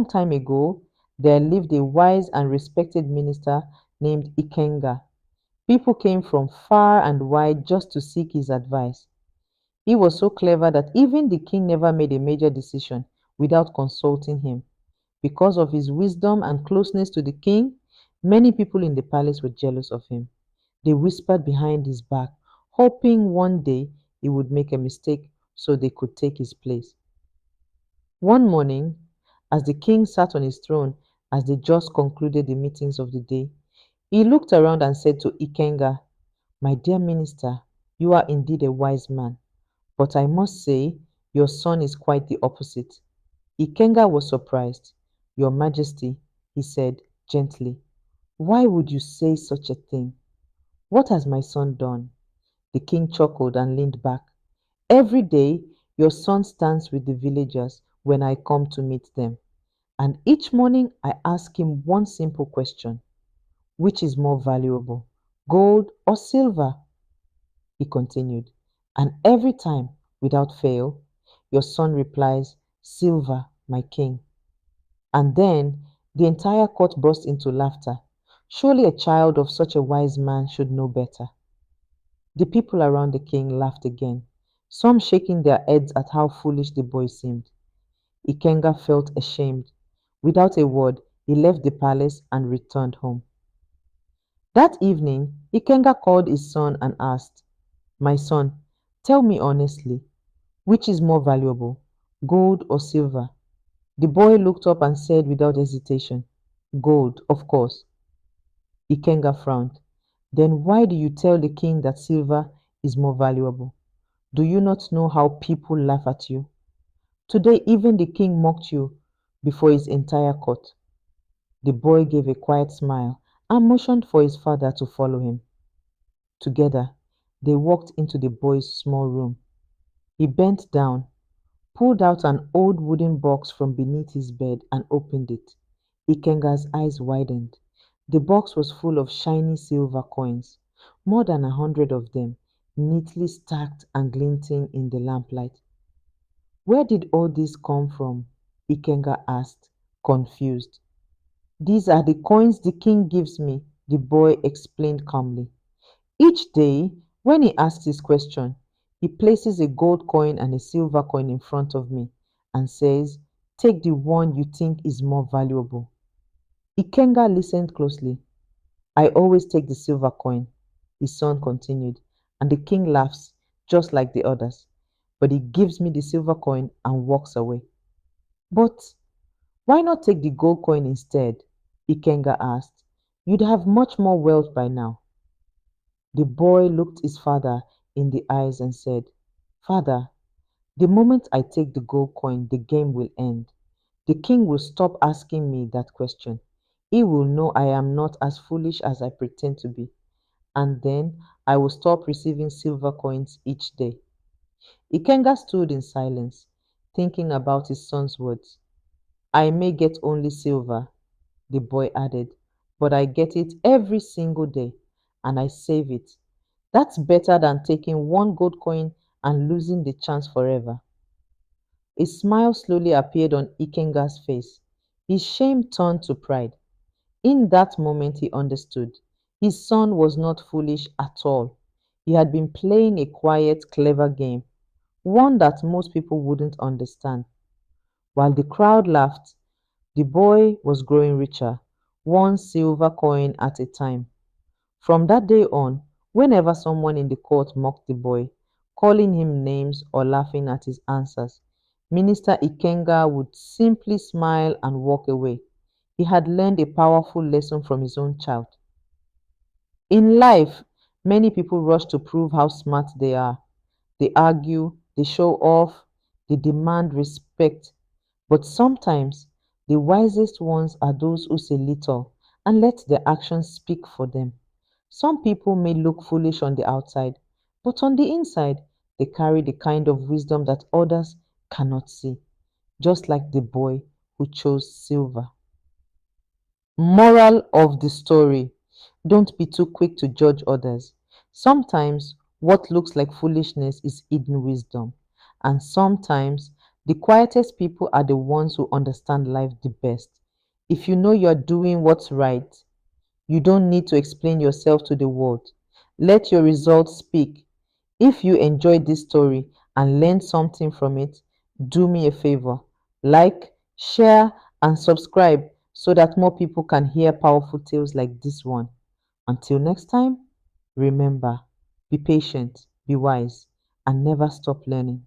time ago, there lived a wise and respected minister named Ikenga. People came from far and wide just to seek his advice. He was so clever that even the king never made a major decision without consulting him. Because of his wisdom and closeness to the king, many people in the palace were jealous of him. They whispered behind his back, hoping one day he would make a mistake so they could take his place. One morning, as the king sat on his throne as they just concluded the meetings of the day, he looked around and said to Ikenga, "My dear minister, you are indeed a wise man, but I must say your son is quite the opposite." Ikenga was surprised. "Your Majesty," he said gently, "why would you say such a thing? What has my son done?" The king chuckled and leaned back. "Every day, your son stands with the villagers when I come to meet them. And each morning I ask him one simple question: which is more valuable, gold or silver?" He continued. "And every time, without fail, your son replies, 'Silver, my king.'" And then the entire court burst into laughter. Surely a child of such a wise man should know better. The people around the king laughed again, some shaking their heads at how foolish the boy seemed. Ikenga felt ashamed. Without a word, he left the palace and returned home. That evening, Ikenga called his son and asked, "My son, tell me honestly, which is more valuable, gold or silver?" The boy looked up and said without hesitation, "Gold, of course." Ikenga frowned. "Then why do you tell the king that silver is more valuable? Do you not know how people laugh at you? Today, even the king mocked you before his entire court." The boy gave a quiet smile and motioned for his father to follow him. Together, they walked into the boy's small room. He bent down, pulled out an old wooden box from beneath his bed, and opened it. Ikenga's eyes widened. The box was full of shiny silver coins, more than 100 of them, neatly stacked and glinting in the lamplight. "Where did all this come from?" Ikenga asked, confused. "These are the coins the king gives me," the boy explained calmly. "Each day, when he asks his question, he places a gold coin and a silver coin in front of me and says, 'Take the one you think is more valuable.'" Ikenga listened closely. "I always take the silver coin," his son continued, "and the king laughs, just like the others. But he gives me the silver coin and walks away." "But why not take the gold coin instead?" Ikenga asked. "You'd have much more wealth by now." The boy looked his father in the eyes and said, "Father, the moment I take the gold coin, the game will end. The king will stop asking me that question. He will know I am not as foolish as I pretend to be. And then I will stop receiving silver coins each day." Ikenga stood in silence, thinking about his son's words. "I may get only silver," the boy added, "but I get it every single day, and I save it. That's better than taking one gold coin and losing the chance forever." A smile slowly appeared on Ikenga's face. His shame turned to pride. In that moment, he understood. His son was not foolish at all. He had been playing a quiet, clever game, one that most people wouldn't understand. While the crowd laughed, the boy was growing richer, one silver coin at a time. From that day on, whenever someone in the court mocked the boy, calling him names or laughing at his answers, Minister Ikenga would simply smile and walk away. He had learned a powerful lesson from his own child. In life, many people rush to prove how smart they are. They argue, they show off, they demand respect. But sometimes, the wisest ones are those who say little and let their actions speak for them. Some people may look foolish on the outside, but on the inside, they carry the kind of wisdom that others cannot see, just like the boy who chose silver. Moral of the story: don't be too quick to judge others. Sometimes what looks like foolishness is hidden wisdom, and sometimes The quietest people are the ones who understand life the best. If you know you're doing what's right, you don't need to explain yourself to the world. Let your results speak. If you enjoyed this story and learned something from it, do me a favor. Like, share, and subscribe so that more people can hear powerful tales like this one. Until next time, remember, be patient, be wise, and never stop learning.